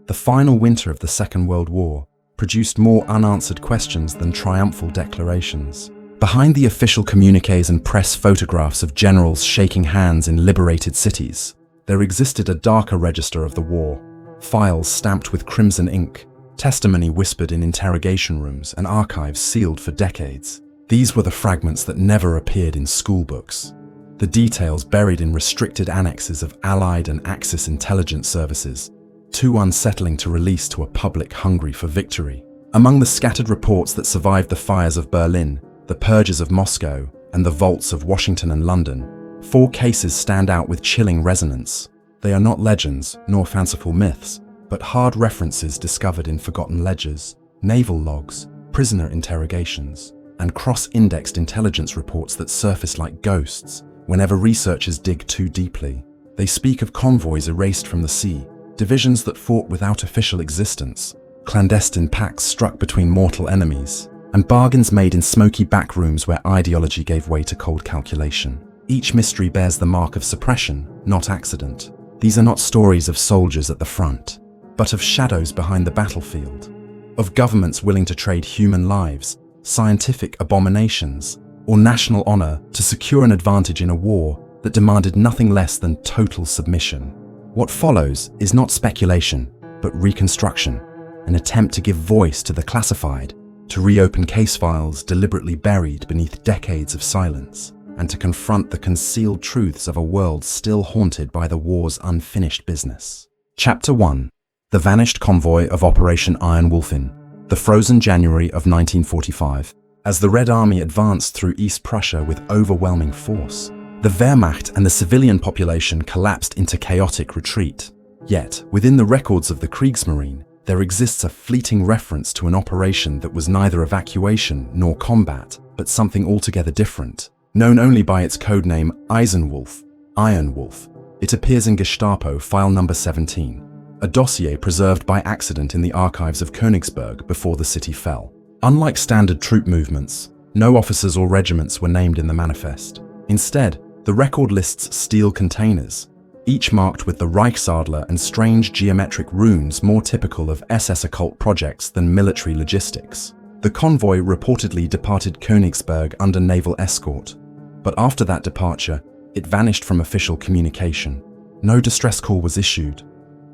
The final winter of the Second World War produced more unanswered questions than triumphal declarations. Behind the official communiques and press photographs of generals shaking hands in liberated cities, there existed a darker register of the war. Files stamped with crimson ink, testimony whispered in interrogation rooms, and archives sealed for decades. These were the fragments that never appeared in schoolbooks. The details buried in restricted annexes of Allied and Axis intelligence services, too unsettling to release to a public hungry for victory. Among the scattered reports that survived the fires of Berlin, the purges of Moscow, and the vaults of Washington and London, 4 cases stand out with chilling resonance. They are not legends nor fanciful myths, but hard references discovered in forgotten ledgers, naval logs, prisoner interrogations, and cross-indexed intelligence reports that surface like ghosts whenever researchers dig too deeply. They speak of convoys erased from the sea, divisions that fought without official existence, clandestine pacts struck between mortal enemies, and bargains made in smoky back rooms where ideology gave way to cold calculation. Each mystery bears the mark of suppression, not accident. These are not stories of soldiers at the front, but of shadows behind the battlefield, of governments willing to trade human lives, scientific abominations, or national honor to secure an advantage in a war that demanded nothing less than total submission. What follows is not speculation, but reconstruction, an attempt to give voice to the classified, to reopen case files deliberately buried beneath decades of silence, and to confront the concealed truths of a world still haunted by the war's unfinished business. Chapter 1. The Vanished Convoy of Operation Iron Wolfin, the frozen January of 1945. As the Red Army advanced through East Prussia with overwhelming force, the Wehrmacht and the civilian population collapsed into chaotic retreat. Yet, within the records of the Kriegsmarine, there exists a fleeting reference to an operation that was neither evacuation nor combat, but something altogether different. Known only by its codename Eisenwolf, Iron Wolf, it appears in Gestapo file number 17, a dossier preserved by accident in the archives of Königsberg before the city fell. Unlike standard troop movements, no officers or regiments were named in the manifest. Instead, the record lists steel containers, each marked with the Reichsadler and strange geometric runes more typical of SS occult projects than military logistics. The convoy reportedly departed Königsberg under naval escort, but after that departure, it vanished from official communication. No distress call was issued,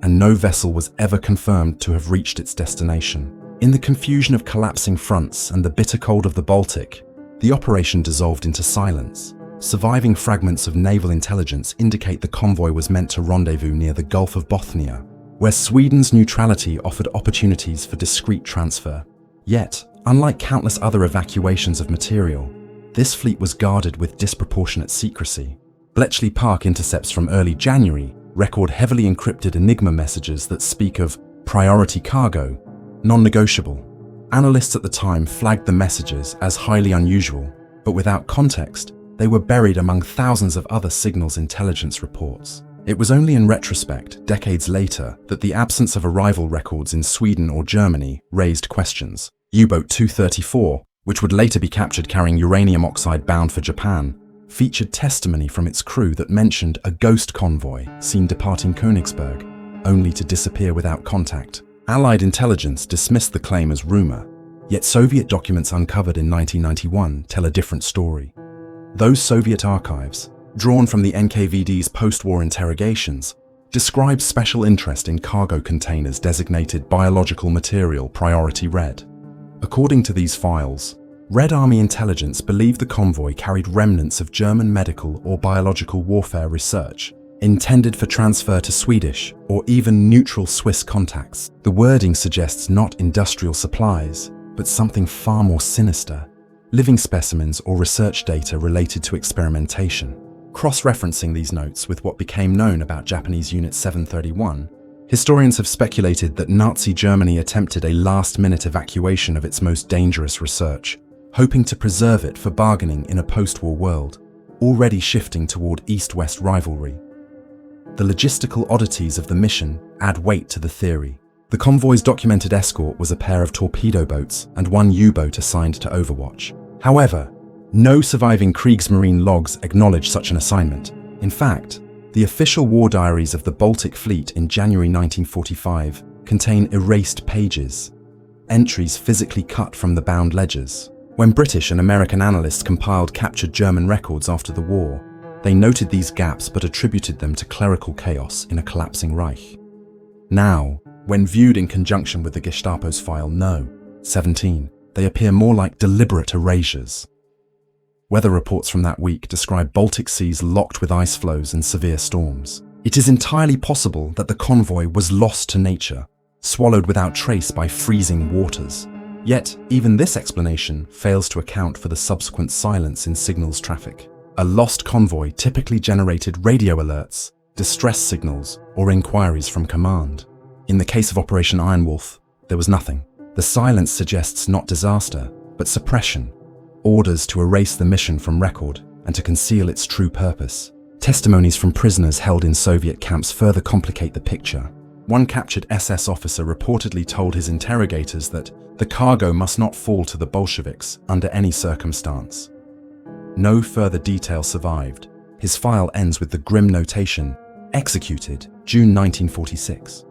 and no vessel was ever confirmed to have reached its destination. In the confusion of collapsing fronts and the bitter cold of the Baltic, the operation dissolved into silence. Surviving fragments of naval intelligence indicate the convoy was meant to rendezvous near the Gulf of Bothnia, where Sweden's neutrality offered opportunities for discreet transfer. Yet, unlike countless other evacuations of material, this fleet was guarded with disproportionate secrecy. Bletchley Park intercepts from early January record heavily encrypted Enigma messages that speak of priority cargo, non-negotiable. Analysts at the time flagged the messages as highly unusual, but without context, they were buried among thousands of other signals intelligence reports. It was only in retrospect, decades later, that the absence of arrival records in Sweden or Germany raised questions. U-boat 234, which would later be captured carrying uranium oxide bound for Japan, featured testimony from its crew that mentioned a ghost convoy seen departing Königsberg, only to disappear without contact. Allied intelligence dismissed the claim as rumor, yet Soviet documents uncovered in 1991 tell a different story. Those Soviet archives, drawn from the NKVD's post-war interrogations, describe special interest in cargo containers designated biological material priority red. According to these files, Red Army intelligence believed the convoy carried remnants of German medical or biological warfare research, intended for transfer to Swedish or even neutral Swiss contacts. The wording suggests not industrial supplies, but something far more sinister: living specimens or research data related to experimentation. Cross-referencing these notes with what became known about Japanese Unit 731, historians have speculated that Nazi Germany attempted a last-minute evacuation of its most dangerous research, hoping to preserve it for bargaining in a post-war world, already shifting toward East-West rivalry. The logistical oddities of the mission add weight to the theory. The convoy's documented escort was a pair of torpedo boats and one U-boat assigned to Overwatch. However, no surviving Kriegsmarine logs acknowledge such an assignment. In fact, the official war diaries of the Baltic Fleet in January 1945 contain erased pages, entries physically cut from the bound ledgers. When British and American analysts compiled captured German records after the war, they noted these gaps but attributed them to clerical chaos in a collapsing Reich. Now, when viewed in conjunction with the Gestapo's file No. 17, they appear more like deliberate erasures. Weather reports from that week describe Baltic seas locked with ice floes and severe storms. It is entirely possible that the convoy was lost to nature, swallowed without trace by freezing waters. Yet, even this explanation fails to account for the subsequent silence in signals traffic. A lost convoy typically generated radio alerts, distress signals, or inquiries from command. In the case of Operation Iron Wolf, there was nothing. The silence suggests not disaster, but suppression, orders to erase the mission from record and to conceal its true purpose. Testimonies from prisoners held in Soviet camps further complicate the picture. One captured SS officer reportedly told his interrogators that the cargo must not fall to the Bolsheviks under any circumstance. No further detail survived. His file ends with the grim notation, "Executed, June 1946.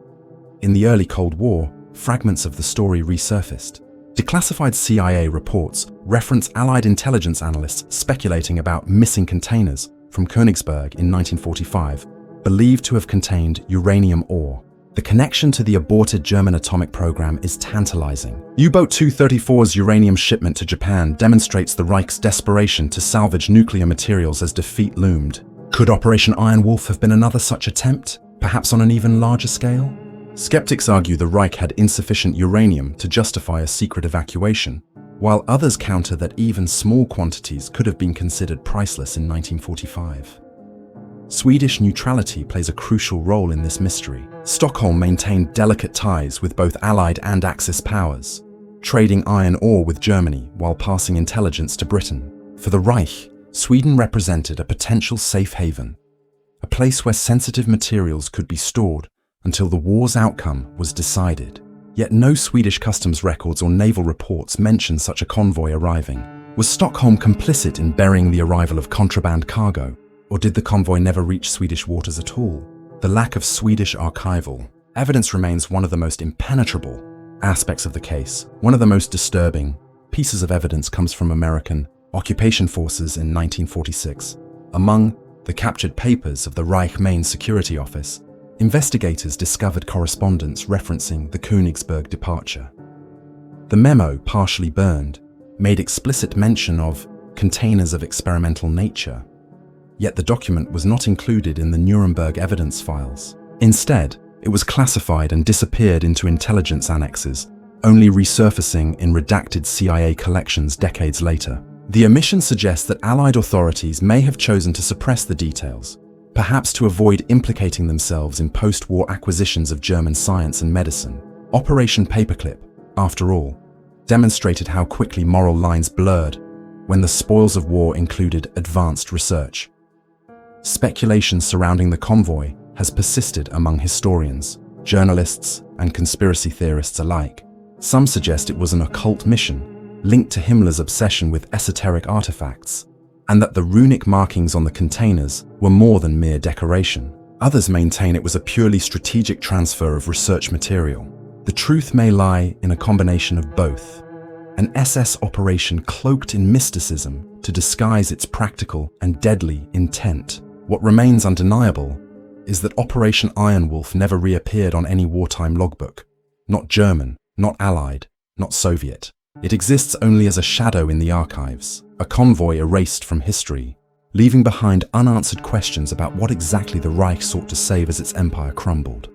In the early Cold War, fragments of the story resurfaced. Declassified CIA reports reference Allied intelligence analysts speculating about missing containers from Königsberg in 1945, believed to have contained uranium ore. The connection to the aborted German atomic program is tantalizing. U-Boat 234's uranium shipment to Japan demonstrates the Reich's desperation to salvage nuclear materials as defeat loomed. Could Operation Iron Wolf have been another such attempt, perhaps on an even larger scale? Skeptics argue the Reich had insufficient uranium to justify a secret evacuation, while others counter that even small quantities could have been considered priceless in 1945. Swedish neutrality plays a crucial role in this mystery. Stockholm maintained delicate ties with both Allied and Axis powers, trading iron ore with Germany while passing intelligence to Britain. For the Reich, Sweden represented a potential safe haven, a place where sensitive materials could be stored until the war's outcome was decided. Yet no Swedish customs records or naval reports mention such a convoy arriving. Was Stockholm complicit in burying the arrival of contraband cargo? Or did the convoy never reach Swedish waters at all? The lack of Swedish archival evidence remains one of the most impenetrable aspects of the case. One of the most disturbing pieces of evidence comes from American occupation forces in 1946. Among the captured papers of the Reich Main Security Office, investigators discovered correspondence referencing the Königsberg departure. The memo, partially burned, made explicit mention of containers of experimental nature. Yet the document was not included in the Nuremberg evidence files. Instead, it was classified and disappeared into intelligence annexes, only resurfacing in redacted CIA collections decades later. The omission suggests that Allied authorities may have chosen to suppress the details, perhaps to avoid implicating themselves in post-war acquisitions of German science and medicine. Operation Paperclip, after all, demonstrated how quickly moral lines blurred when the spoils of war included advanced research. Speculation surrounding the convoy has persisted among historians, journalists, and conspiracy theorists alike. Some suggest it was an occult mission linked to Himmler's obsession with esoteric artifacts, and that the runic markings on the containers were more than mere decoration. Others maintain it was a purely strategic transfer of research material. The truth may lie in a combination of both. An SS operation cloaked in mysticism to disguise its practical and deadly intent. What remains undeniable is that Operation Iron Wolf never reappeared on any wartime logbook. Not German, not Allied, not Soviet. It exists only as a shadow in the archives, a convoy erased from history, leaving behind unanswered questions about what exactly the Reich sought to save as its empire crumbled.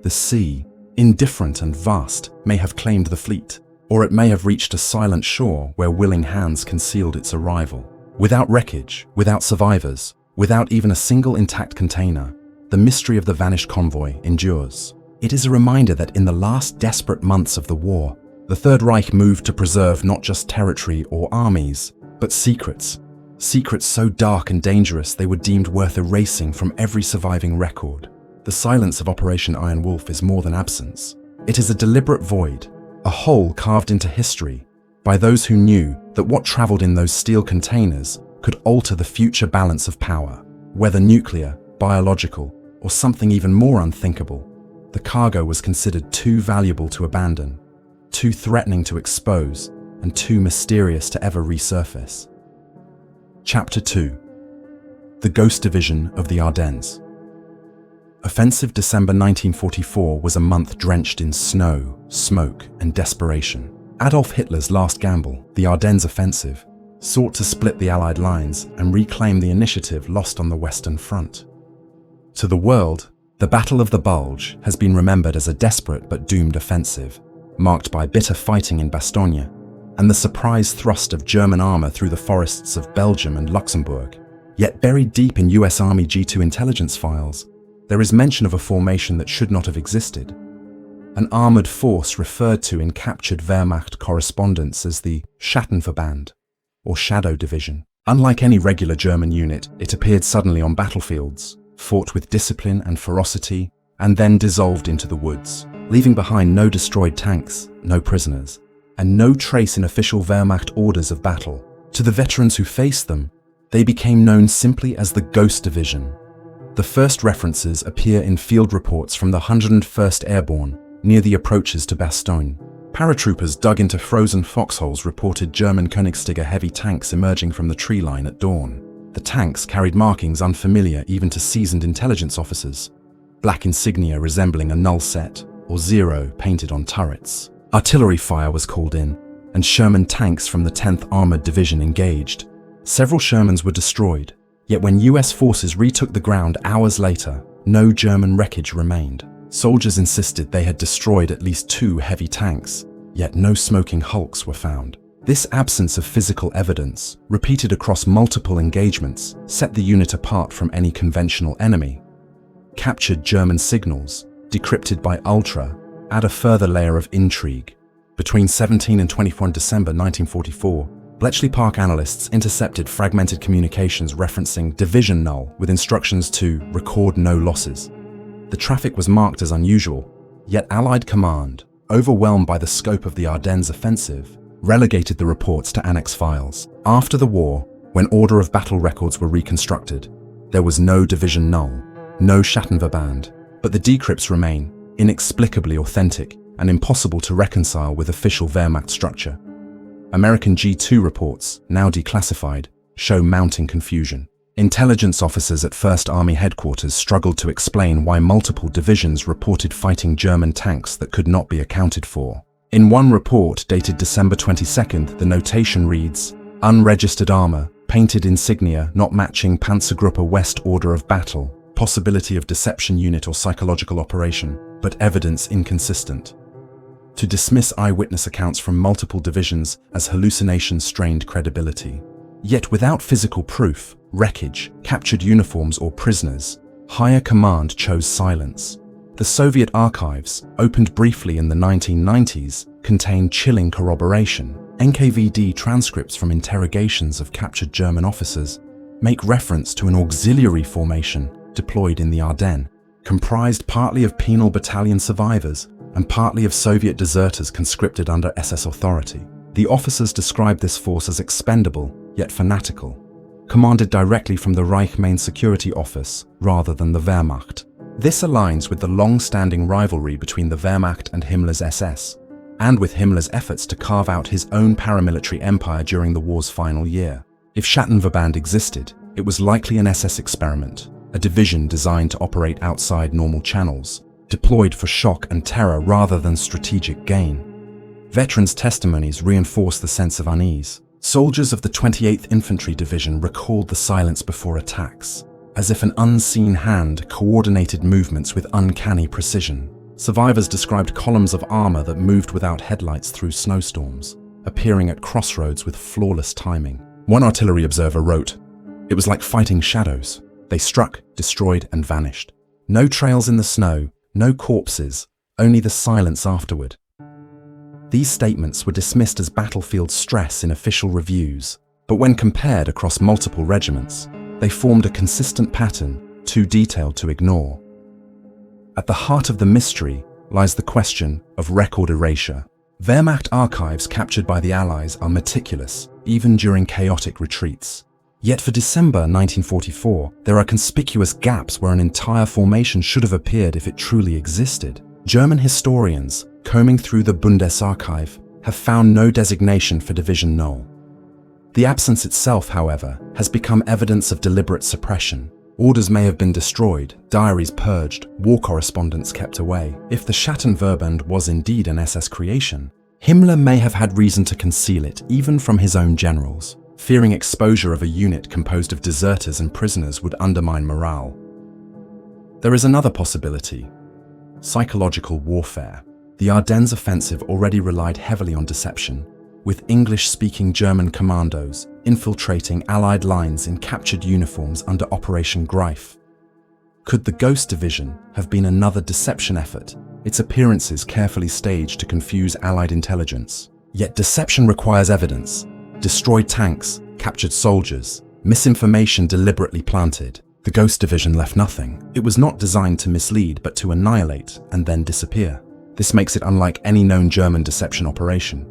The sea, indifferent and vast, may have claimed the fleet, or it may have reached a silent shore where willing hands concealed its arrival. Without wreckage, without survivors, without even a single intact container, the mystery of the vanished convoy endures. It is a reminder that in the last desperate months of the war, the Third Reich moved to preserve not just territory or armies, but secrets. Secrets so dark and dangerous they were deemed worth erasing from every surviving record. The silence of Operation Iron Wolf is more than absence. It is a deliberate void, a hole carved into history by those who knew that what traveled in those steel containers could alter the future balance of power, whether nuclear, biological, or something even more unthinkable. The cargo was considered too valuable to abandon, too threatening to expose, and too mysterious to ever resurface. Chapter 2. The Ghost Division of the Ardennes. Offensive December 1944 was a month drenched in snow, smoke, and desperation. Adolf Hitler's last gamble, the Ardennes Offensive, sought to split the Allied lines and reclaim the initiative lost on the Western Front. To the world, the Battle of the Bulge has been remembered as a desperate but doomed offensive, marked by bitter fighting in Bastogne and the surprise thrust of German armor through the forests of Belgium and Luxembourg. Yet buried deep in US Army G2 intelligence files, there is mention of a formation that should not have existed. An armored force referred to in captured Wehrmacht correspondence as the Schattenverband, or Shadow Division. Unlike any regular German unit, it appeared suddenly on battlefields, fought with discipline and ferocity, and then dissolved into the woods, leaving behind no destroyed tanks, no prisoners, and no trace in official Wehrmacht orders of battle. To the veterans who faced them, they became known simply as the Ghost Division. The first references appear in field reports from the 101st Airborne near the approaches to Bastogne. Paratroopers dug into frozen foxholes reported German Königsegger heavy tanks emerging from the tree line at dawn. The tanks carried markings unfamiliar even to seasoned intelligence officers, black insignia resembling a null set or 0 painted on turrets. Artillery fire was called in, and Sherman tanks from the 10th Armored Division engaged. Several Shermans were destroyed, yet when US forces retook the ground hours later, no German wreckage remained. Soldiers insisted they had destroyed at least 2 heavy tanks, yet no smoking hulks were found. This absence of physical evidence, repeated across multiple engagements, set the unit apart from any conventional enemy. Captured German signals, decrypted by Ultra, add a further layer of intrigue. Between 17 and 21 December 1944, Bletchley Park analysts intercepted fragmented communications referencing Division Null with instructions to record no losses. The traffic was marked as unusual, yet Allied command, overwhelmed by the scope of the Ardennes offensive, relegated the reports to annex files. After the war, when order of battle records were reconstructed, there was no Division Null, no Schattenverband, but the decrypts remain inexplicably authentic and impossible to reconcile with official Wehrmacht structure. American G2 reports, now declassified, show mounting confusion. Intelligence officers at 1st Army headquarters struggled to explain why multiple divisions reported fighting German tanks that could not be accounted for. In one report dated December 22nd, the notation reads, "Unregistered armor, painted insignia not matching Panzergruppe West order of battle, possibility of deception unit or psychological operation, but evidence inconsistent." To dismiss eyewitness accounts from multiple divisions as hallucinations strained credibility. Yet without physical proof, wreckage, captured uniforms or prisoners, higher command chose silence. The Soviet archives, opened briefly in the 1990s, contain chilling corroboration. NKVD transcripts from interrogations of captured German officers make reference to an auxiliary formation deployed in the Ardennes, comprised partly of penal battalion survivors and partly of Soviet deserters conscripted under SS authority. The officers described this force as expendable, yet fanatical, commanded directly from the Reich Main Security Office rather than the Wehrmacht. This aligns with the long-standing rivalry between the Wehrmacht and Himmler's SS, and with Himmler's efforts to carve out his own paramilitary empire during the war's final year. If Schattenverband existed, it was likely an SS experiment, a division designed to operate outside normal channels, deployed for shock and terror rather than strategic gain. Veterans' testimonies reinforce the sense of unease. Soldiers of the 28th Infantry Division recalled the silence before attacks, as if an unseen hand coordinated movements with uncanny precision. Survivors described columns of armor that moved without headlights through snowstorms, appearing at crossroads with flawless timing. One artillery observer wrote, "It was like fighting shadows. They struck, destroyed, and vanished. No trails in the snow, no corpses, only the silence afterward." These statements were dismissed as battlefield stress in official reviews, but when compared across multiple regiments, they formed a consistent pattern, too detailed to ignore. At the heart of the mystery lies the question of record erasure. Wehrmacht archives captured by the Allies are meticulous, even during chaotic retreats. Yet for December 1944, there are conspicuous gaps where an entire formation should have appeared if it truly existed. German historians, combing through the Bundesarchiv, have found no designation for Division Null. The absence itself, however, has become evidence of deliberate suppression. Orders may have been destroyed, diaries purged, war correspondence kept away. If the Schattenverband was indeed an SS creation, Himmler may have had reason to conceal it, even from his own generals, fearing exposure of a unit composed of deserters and prisoners would undermine morale. There is another possibility: psychological warfare. The Ardennes offensive already relied heavily on deception, with English-speaking German commandos infiltrating Allied lines in captured uniforms under Operation Greif. Could the Ghost Division have been another deception effort, its appearances carefully staged to confuse Allied intelligence? Yet deception requires evidence: destroyed tanks, captured soldiers, misinformation deliberately planted. The Ghost Division left nothing. It was not designed to mislead, but to annihilate and then disappear. This makes it unlike any known German deception operation.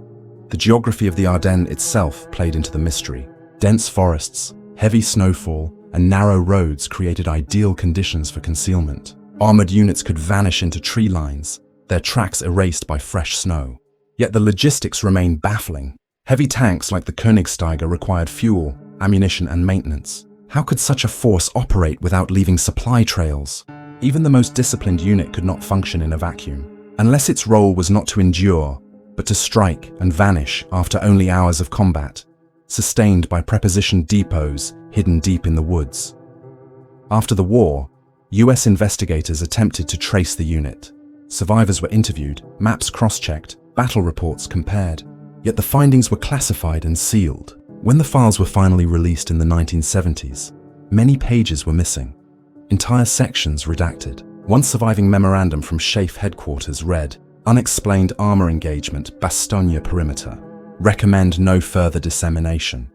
The geography of the Ardennes itself played into the mystery. Dense forests, heavy snowfall, and narrow roads created ideal conditions for concealment. Armored units could vanish into tree lines, their tracks erased by fresh snow. Yet the logistics remain baffling. Heavy tanks like the Königsteiger required fuel, ammunition, and maintenance. How could such a force operate without leaving supply trails? Even the most disciplined unit could not function in a vacuum, unless its role was not to endure, but to strike and vanish after only hours of combat, sustained by preposition depots hidden deep in the woods. After the war, US investigators attempted to trace the unit. Survivors were interviewed, maps cross-checked, battle reports compared, yet the findings were classified and sealed. When the files were finally released in the 1970s, many pages were missing, entire sections redacted. One surviving memorandum from SHAEF headquarters read, "Unexplained armor engagement, Bastogne perimeter. Recommend no further dissemination."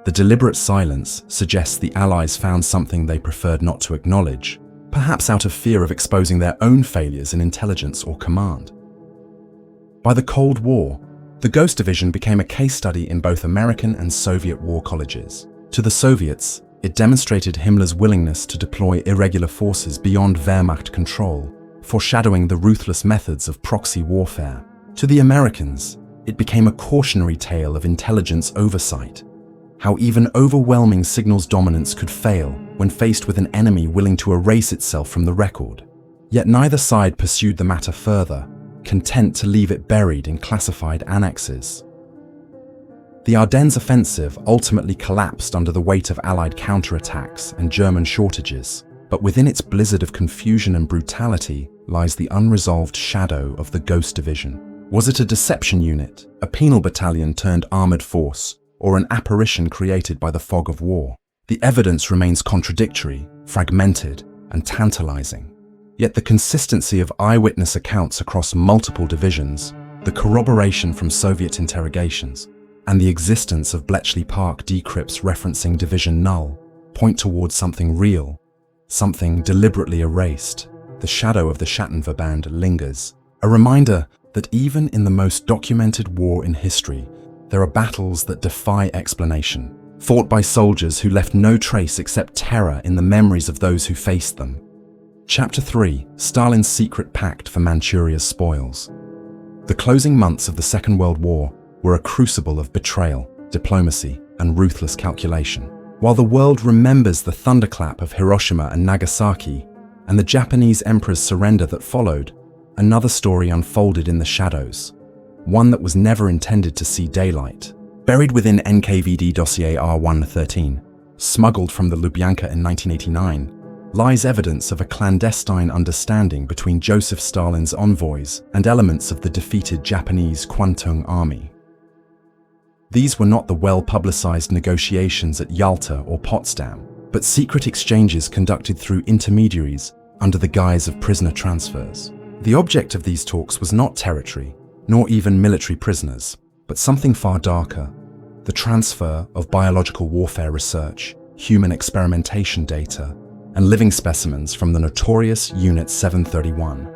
The deliberate silence suggests the Allies found something they preferred not to acknowledge, perhaps out of fear of exposing their own failures in intelligence or command. By the Cold War, the Ghost Division became a case study in both American and Soviet war colleges. To the Soviets, it demonstrated Himmler's willingness to deploy irregular forces beyond Wehrmacht control, foreshadowing the ruthless methods of proxy warfare. To the Americans, it became a cautionary tale of intelligence oversight, how even overwhelming signals dominance could fail when faced with an enemy willing to erase itself from the record. Yet neither side pursued the matter further, content to leave it buried in classified annexes. The Ardennes offensive ultimately collapsed under the weight of Allied counterattacks and German shortages, but within its blizzard of confusion and brutality lies the unresolved shadow of the Ghost Division. Was it a deception unit, a penal battalion turned armored force, or an apparition created by the fog of war? The evidence remains contradictory, fragmented, and tantalizing. Yet the consistency of eyewitness accounts across multiple divisions, the corroboration from Soviet interrogations, and the existence of Bletchley Park decrypts referencing Division Null point towards something real, something deliberately erased. The shadow of the Schattenverband lingers, a reminder that even in the most documented war in history, there are battles that defy explanation, fought by soldiers who left no trace except terror in the memories of those who faced them. Chapter 3: Stalin's Secret Pact for Manchuria's Spoils. The closing months of the Second World War were a crucible of betrayal, diplomacy, and ruthless calculation. While the world remembers the thunderclap of Hiroshima and Nagasaki and the Japanese emperor's surrender that followed, another story unfolded in the shadows, one that was never intended to see daylight. Buried within NKVD dossier R113, smuggled from the Lubyanka in 1989, lies evidence of a clandestine understanding between Joseph Stalin's envoys and elements of the defeated Japanese Kwantung Army. These were not the well-publicized negotiations at Yalta or Potsdam, but secret exchanges conducted through intermediaries under the guise of prisoner transfers. The object of these talks was not territory, nor even military prisoners, but something far darker: the transfer of biological warfare research, human experimentation data, and living specimens from the notorious Unit 731.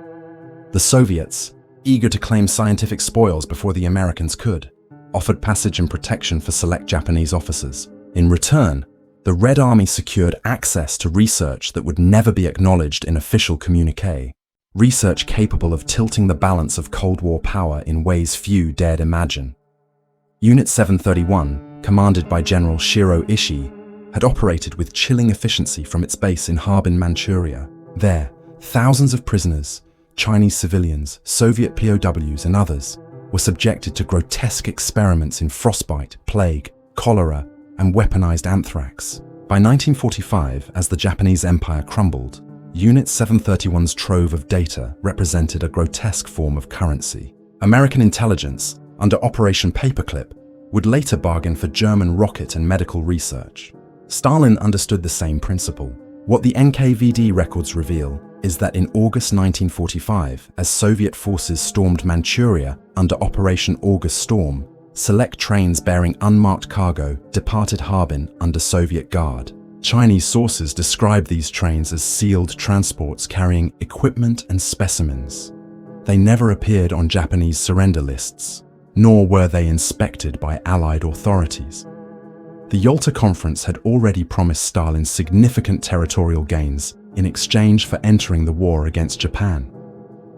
The Soviets, eager to claim scientific spoils before the Americans could, offered passage and protection for select Japanese officers. In return, the Red Army secured access to research that would never be acknowledged in official communiqué, research capable of tilting the balance of Cold War power in ways few dared imagine. Unit 731, commanded by General Shiro Ishii, had operated with chilling efficiency from its base in Harbin, Manchuria. There, thousands of prisoners, Chinese civilians, Soviet POWs and others, were subjected to grotesque experiments in frostbite, plague, cholera, and weaponized anthrax. By 1945, as the Japanese Empire crumbled, Unit 731's trove of data represented a grotesque form of currency. American intelligence, under Operation Paperclip, would later bargain for German rocket and medical research. Stalin understood the same principle. What the NKVD records reveal is that in August 1945, as Soviet forces stormed Manchuria under Operation August Storm, select trains bearing unmarked cargo departed Harbin under Soviet guard. Chinese sources describe these trains as sealed transports carrying equipment and specimens. They never appeared on Japanese surrender lists, nor were they inspected by Allied authorities. The Yalta Conference had already promised Stalin significant territorial gains in exchange for entering the war against Japan.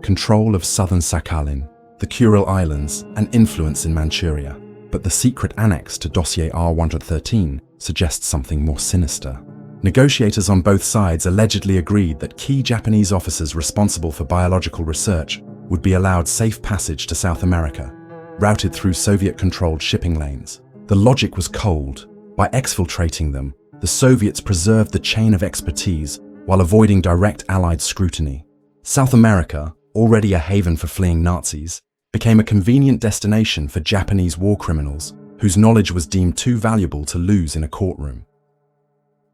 Control of southern Sakhalin, the Kuril Islands, and influence in Manchuria. But the secret annex to Dossier R-113 suggests something more sinister. Negotiators on both sides allegedly agreed that key Japanese officers responsible for biological research would be allowed safe passage to South America, routed through Soviet-controlled shipping lanes. The logic was cold. By exfiltrating them, the Soviets preserved the chain of expertise while avoiding direct Allied scrutiny. South America, already a haven for fleeing Nazis, became a convenient destination for Japanese war criminals whose knowledge was deemed too valuable to lose in a courtroom.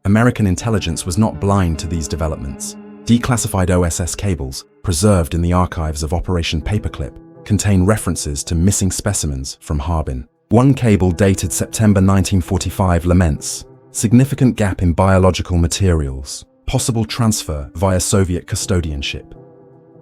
American intelligence was not blind to these developments. Declassified OSS cables, preserved in the archives of Operation Paperclip, contain references to missing specimens from Harbin. One cable dated September 1945 laments significant gap in biological materials, possible transfer via Soviet custodianship.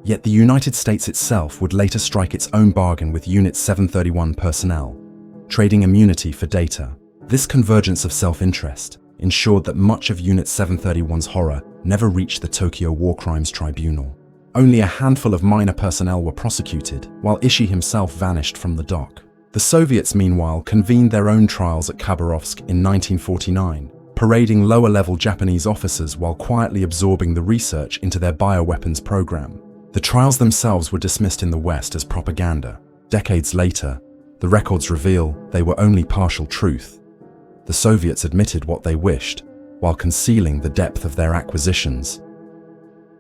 Yet the United States itself would later strike its own bargain with Unit 731 personnel, trading immunity for data. This convergence of self-interest ensured that much of Unit 731's horror never reached the Tokyo War Crimes Tribunal. Only a handful of minor personnel were prosecuted, while Ishii himself vanished from the dock. The Soviets, meanwhile, convened their own trials at Khabarovsk in 1949, parading lower-level Japanese officers while quietly absorbing the research into their bioweapons program. The trials themselves were dismissed in the West as propaganda. Decades later, the records reveal they were only partial truth. The Soviets admitted what they wished, while concealing the depth of their acquisitions.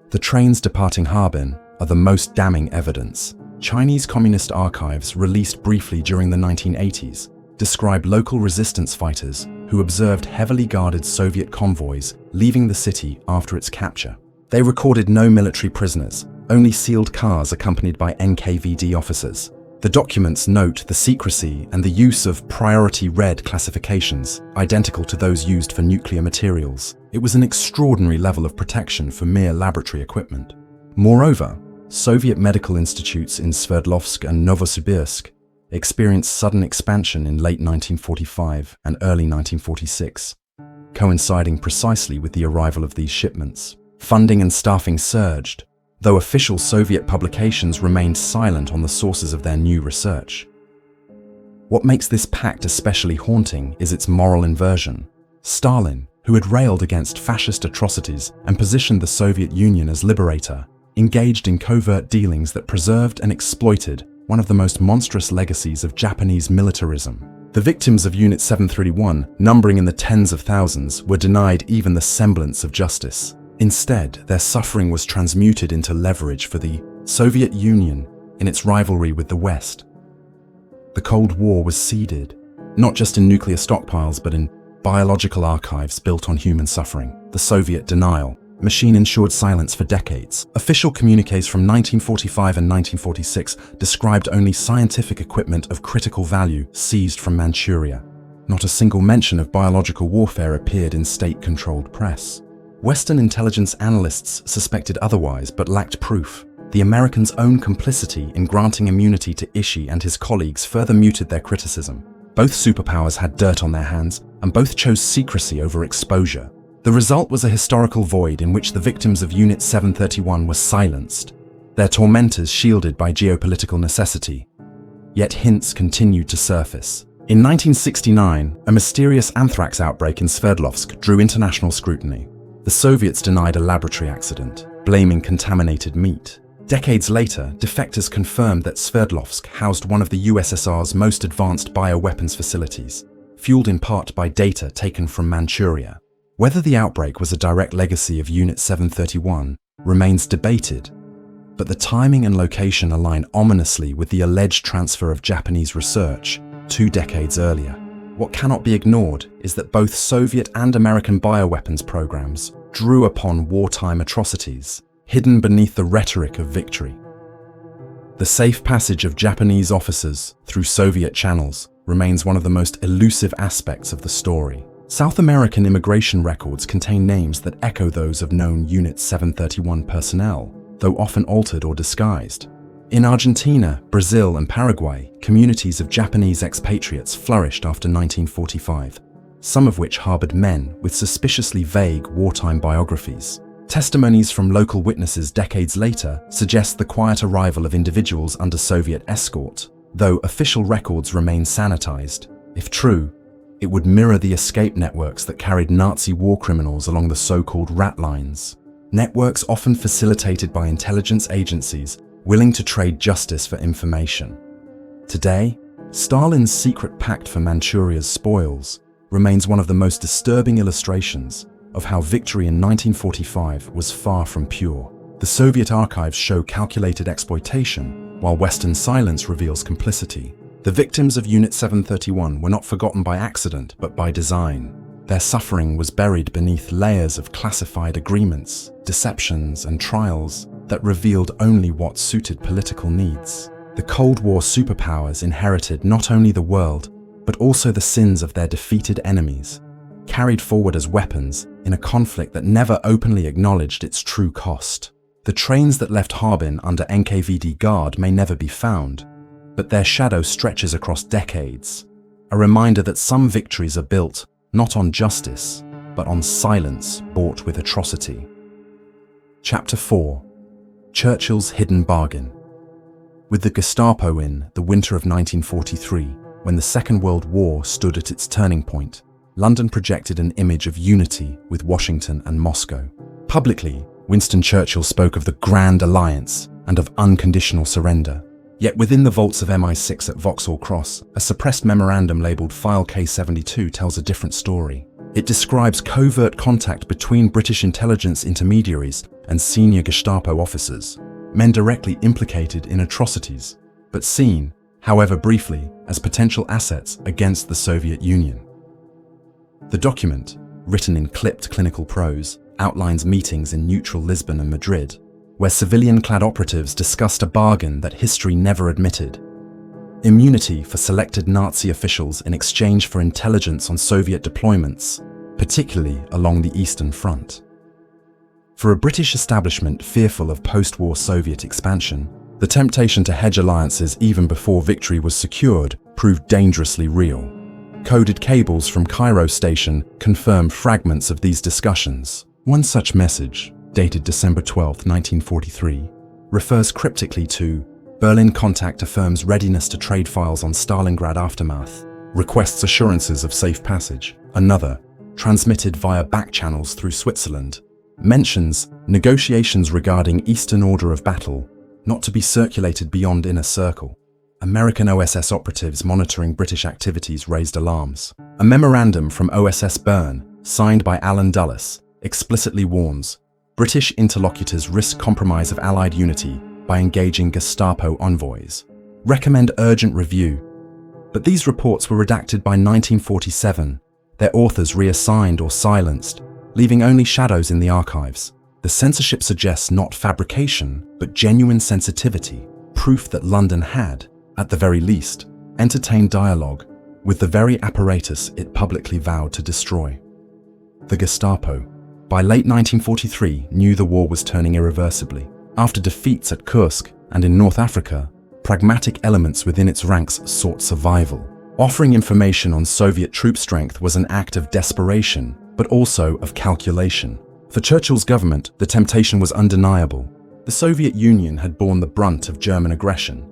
The trains departing Harbin are the most damning evidence. Chinese Communist archives, released briefly during the 1980s, describe local resistance fighters who observed heavily guarded Soviet convoys leaving the city after its capture. They recorded no military prisoners, only sealed cars accompanied by NKVD officers. The documents note the secrecy and the use of priority red classifications, identical to those used for nuclear materials. It was an extraordinary level of protection for mere laboratory equipment. Moreover, Soviet medical institutes in Sverdlovsk and Novosibirsk experienced sudden expansion in late 1945 and early 1946, coinciding precisely with the arrival of these shipments. Funding and staffing surged, though official Soviet publications remained silent on the sources of their new research. What makes this pact especially haunting is its moral inversion. Stalin, who had railed against fascist atrocities and positioned the Soviet Union as liberator, engaged in covert dealings that preserved and exploited one of the most monstrous legacies of Japanese militarism. The victims of Unit 731, numbering in the tens of thousands, were denied even the semblance of justice. Instead, their suffering was transmuted into leverage for the Soviet Union in its rivalry with the West. The Cold War was seeded, not just in nuclear stockpiles, but in biological archives built on human suffering. The Soviet denial, machine-ensured silence for decades. Official communiques from 1945 and 1946 described only scientific equipment of critical value seized from Manchuria. Not a single mention of biological warfare appeared in state-controlled press. Western intelligence analysts suspected otherwise but lacked proof. The Americans' own complicity in granting immunity to Ishii and his colleagues further muted their criticism. Both superpowers had dirt on their hands, and both chose secrecy over exposure. The result was a historical void in which the victims of Unit 731 were silenced, their tormentors shielded by geopolitical necessity. Yet hints continued to surface. In 1969, a mysterious anthrax outbreak in Sverdlovsk drew international scrutiny. The Soviets denied a laboratory accident, blaming contaminated meat. Decades later, defectors confirmed that Sverdlovsk housed one of the USSR's most advanced bioweapons facilities, fueled in part by data taken from Manchuria. Whether the outbreak was a direct legacy of Unit 731 remains debated, but the timing and location align ominously with the alleged transfer of Japanese research 2 decades earlier. What cannot be ignored is that both Soviet and American bioweapons programs drew upon wartime atrocities, hidden beneath the rhetoric of victory. The safe passage of Japanese officers through Soviet channels remains one of the most elusive aspects of the story. South American immigration records contain names that echo those of known Unit 731 personnel, though often altered or disguised. In Argentina, Brazil, and Paraguay, communities of Japanese expatriates flourished after 1945, some of which harbored men with suspiciously vague wartime biographies. Testimonies from local witnesses decades later suggest the quiet arrival of individuals under Soviet escort, though official records remain sanitized. If true, it would mirror the escape networks that carried Nazi war criminals along the so-called rat lines. Networks often facilitated by intelligence agencies willing to trade justice for information. Today, Stalin's secret pact for Manchuria's spoils remains one of the most disturbing illustrations of how victory in 1945 was far from pure. The Soviet archives show calculated exploitation, while Western silence reveals complicity. The victims of Unit 731 were not forgotten by accident, but by design. Their suffering was buried beneath layers of classified agreements, deceptions, and trials that revealed only what suited political needs. The Cold War superpowers inherited not only the world, but also the sins of their defeated enemies, carried forward as weapons in a conflict that never openly acknowledged its true cost. The trains that left Harbin under NKVD guard may never be found, but their shadow stretches across decades, a reminder that some victories are built not on justice, but on silence bought with atrocity. Chapter 4. Churchill's Hidden Bargain. With the Gestapo in the winter of 1943, when the Second World War stood at its turning point, London projected an image of unity with Washington and Moscow. Publicly, Winston Churchill spoke of the Grand Alliance and of unconditional surrender. Yet within the vaults of MI6 at Vauxhall Cross, a suppressed memorandum labelled File K72 tells a different story. It describes covert contact between British intelligence intermediaries and senior Gestapo officers, men directly implicated in atrocities, but seen, however briefly, as potential assets against the Soviet Union. The document, written in clipped clinical prose, outlines meetings in neutral Lisbon and Madrid, where civilian-clad operatives discussed a bargain that history never admitted: immunity for selected Nazi officials in exchange for intelligence on Soviet deployments, particularly along the Eastern Front. For a British establishment fearful of post-war Soviet expansion, the temptation to hedge alliances even before victory was secured proved dangerously real. Coded cables from Cairo station confirmed fragments of these discussions. One such message, dated December 12, 1943, refers cryptically to Berlin contact affirms readiness to trade files on Stalingrad aftermath, requests assurances of safe passage. Another, transmitted via back channels through Switzerland, mentions negotiations regarding Eastern Order of Battle, not to be circulated beyond inner circle. American OSS operatives monitoring British activities raised alarms. A memorandum from OSS Bern, signed by Alan Dulles, explicitly warns British interlocutors risk compromise of Allied unity by engaging Gestapo envoys. Recommend urgent review. But these reports were redacted by 1947, their authors reassigned or silenced, leaving only shadows in the archives. The censorship suggests not fabrication, but genuine sensitivity, proof that London had, at the very least, entertained dialogue with the very apparatus it publicly vowed to destroy. The Gestapo, by late 1943, knew the war was turning irreversibly. After defeats at Kursk and in North Africa, pragmatic elements within its ranks sought survival. Offering information on Soviet troop strength was an act of desperation, but also of calculation. For Churchill's government, the temptation was undeniable. The Soviet Union had borne the brunt of German aggression,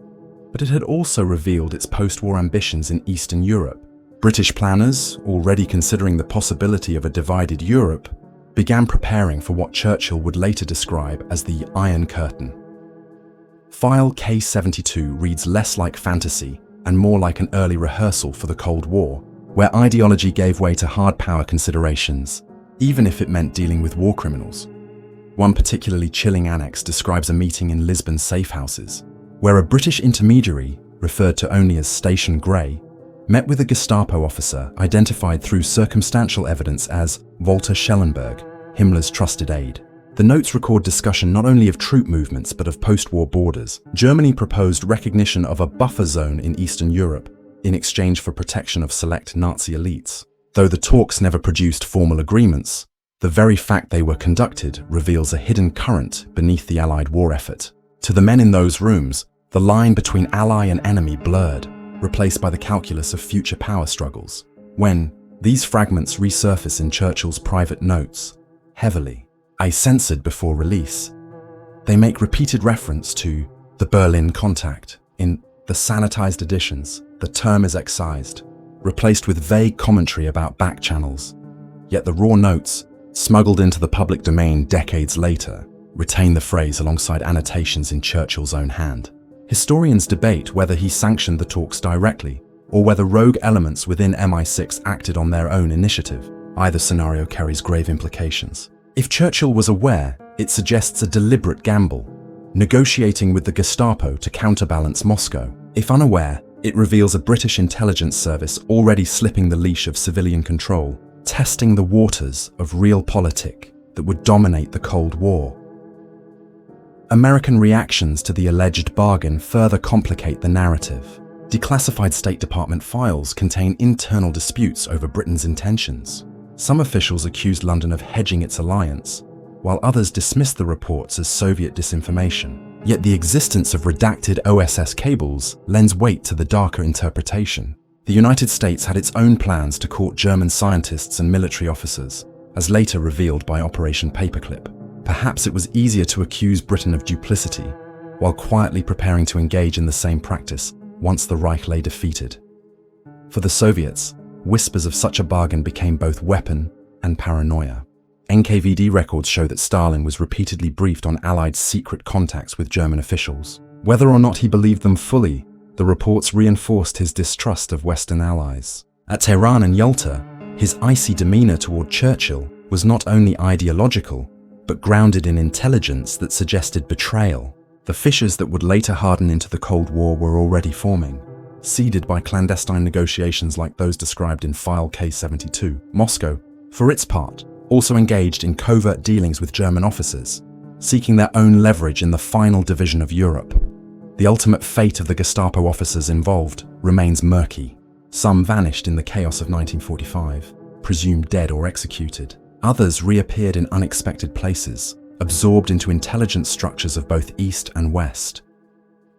but it had also revealed its post-war ambitions in Eastern Europe. British planners, already considering the possibility of a divided Europe, began preparing for what Churchill would later describe as the Iron Curtain. File K-72 reads less like fantasy and more like an early rehearsal for the Cold War, where ideology gave way to hard power considerations, even if it meant dealing with war criminals. One particularly chilling annex describes a meeting in Lisbon's safe houses, where a British intermediary, referred to only as Station Grey, met with a Gestapo officer identified through circumstantial evidence as Walter Schellenberg, Himmler's trusted aide. The notes record discussion not only of troop movements but of post-war borders. Germany proposed recognition of a buffer zone in Eastern Europe in exchange for protection of select Nazi elites. Though the talks never produced formal agreements, the very fact they were conducted reveals a hidden current beneath the Allied war effort. To the men in those rooms, the line between ally and enemy blurred, replaced by the calculus of future power struggles. When these fragments resurface in Churchill's private notes, heavily, censored before release, they make repeated reference to the Berlin contact. In the sanitized editions, the term is excised, replaced with vague commentary about back channels. Yet the raw notes, smuggled into the public domain decades later, retain the phrase alongside annotations in Churchill's own hand. Historians debate whether he sanctioned the talks directly, or whether rogue elements within MI6 acted on their own initiative. Either scenario carries grave implications. If Churchill was aware, it suggests a deliberate gamble, negotiating with the Gestapo to counterbalance Moscow. If unaware, it reveals a British intelligence service already slipping the leash of civilian control, testing the waters of realpolitik that would dominate the Cold War. American reactions to the alleged bargain further complicate the narrative. Declassified State Department files contain internal disputes over Britain's intentions. Some officials accused London of hedging its alliance, while others dismissed the reports as Soviet disinformation. Yet the existence of redacted OSS cables lends weight to the darker interpretation. The United States had its own plans to court German scientists and military officers, as later revealed by Operation Paperclip. Perhaps it was easier to accuse Britain of duplicity, while quietly preparing to engage in the same practice once the Reich lay defeated. For the Soviets, whispers of such a bargain became both weapon and paranoia. NKVD records show that Stalin was repeatedly briefed on Allied secret contacts with German officials. Whether or not he believed them fully, the reports reinforced his distrust of Western allies. At Tehran and Yalta, his icy demeanor toward Churchill was not only ideological, but grounded in intelligence that suggested betrayal. The fissures that would later harden into the Cold War were already forming, seeded by clandestine negotiations like those described in File K-72. Moscow, for its part, also engaged in covert dealings with German officers, seeking their own leverage in the final division of Europe. The ultimate fate of the Gestapo officers involved remains murky. Some vanished in the chaos of 1945, presumed dead or executed. Others reappeared in unexpected places, absorbed into intelligence structures of both East and West.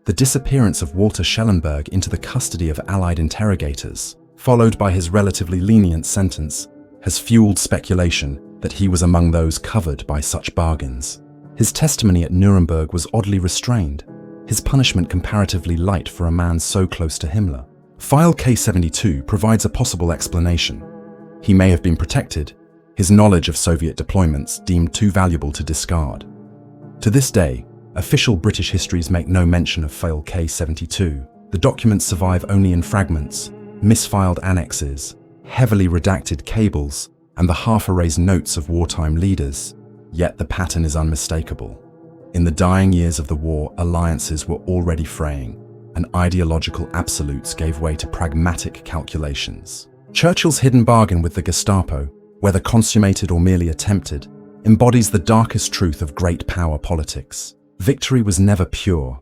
The disappearance of Walter Schellenberg into the custody of Allied interrogators, followed by his relatively lenient sentence, has fueled speculation that he was among those covered by such bargains. His testimony at Nuremberg was oddly restrained, his punishment comparatively light for a man so close to Himmler. File K-72 provides a possible explanation. He may have been protected, his knowledge of Soviet deployments deemed too valuable to discard. To this day, official British histories make no mention of File K-72. The documents survive only in fragments, misfiled annexes, heavily redacted cables, and the half-erased notes of wartime leaders. Yet the pattern is unmistakable. In the dying years of the war, alliances were already fraying, and ideological absolutes gave way to pragmatic calculations. Churchill's hidden bargain with the Gestapo, whether consummated or merely attempted, embodies the darkest truth of great power politics. Victory was never pure,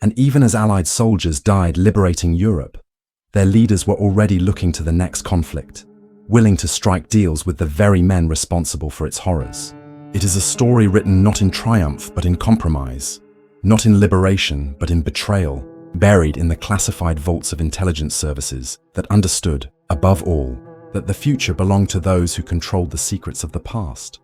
and even as Allied soldiers died liberating Europe, their leaders were already looking to the next conflict, willing to strike deals with the very men responsible for its horrors. It is a story written not in triumph but in compromise, not in liberation but in betrayal, buried in the classified vaults of intelligence services that understood, above all, that the future belonged to those who controlled the secrets of the past.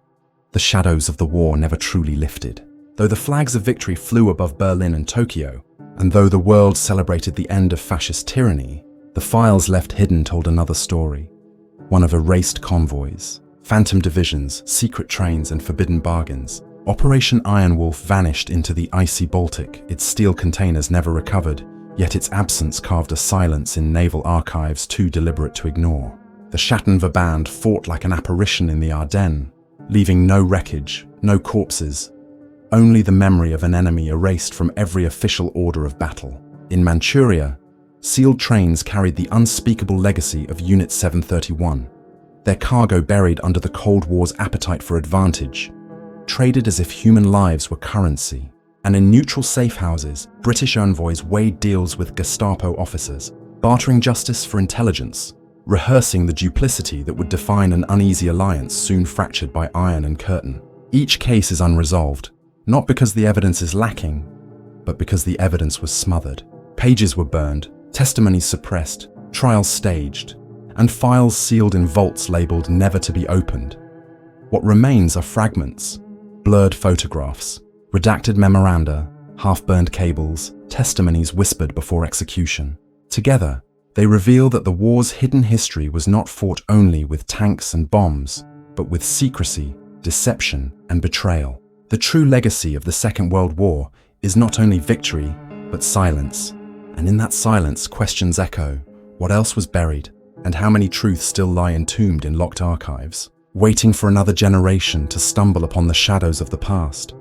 The shadows of the war never truly lifted. Though the flags of victory flew above Berlin and Tokyo, and though the world celebrated the end of fascist tyranny, the files left hidden told another story. One of erased convoys, phantom divisions, secret trains, and forbidden bargains. Operation Iron Wolf vanished into the icy Baltic, its steel containers never recovered, yet its absence carved a silence in naval archives too deliberate to ignore. The Schattenverband fought like an apparition in the Ardennes, leaving no wreckage, no corpses, only the memory of an enemy erased from every official order of battle. In Manchuria, sealed trains carried the unspeakable legacy of Unit 731, their cargo buried under the Cold War's appetite for advantage, traded as if human lives were currency. And in neutral safe houses, British envoys weighed deals with Gestapo officers, bartering justice for intelligence, rehearsing the duplicity that would define an uneasy alliance soon fractured by iron and curtain. Each case is unresolved, not because the evidence is lacking, but because the evidence was smothered. Pages were burned, testimonies suppressed, trials staged, and files sealed in vaults labeled never to be opened. What remains are fragments, blurred photographs, redacted memoranda, half-burned cables, testimonies whispered before execution. Together, they reveal that the war's hidden history was not fought only with tanks and bombs, but with secrecy, deception, and betrayal. The true legacy of the Second World War is not only victory, but silence. And in that silence, questions echo: what else was buried, and how many truths still lie entombed in locked archives, waiting for another generation to stumble upon the shadows of the past?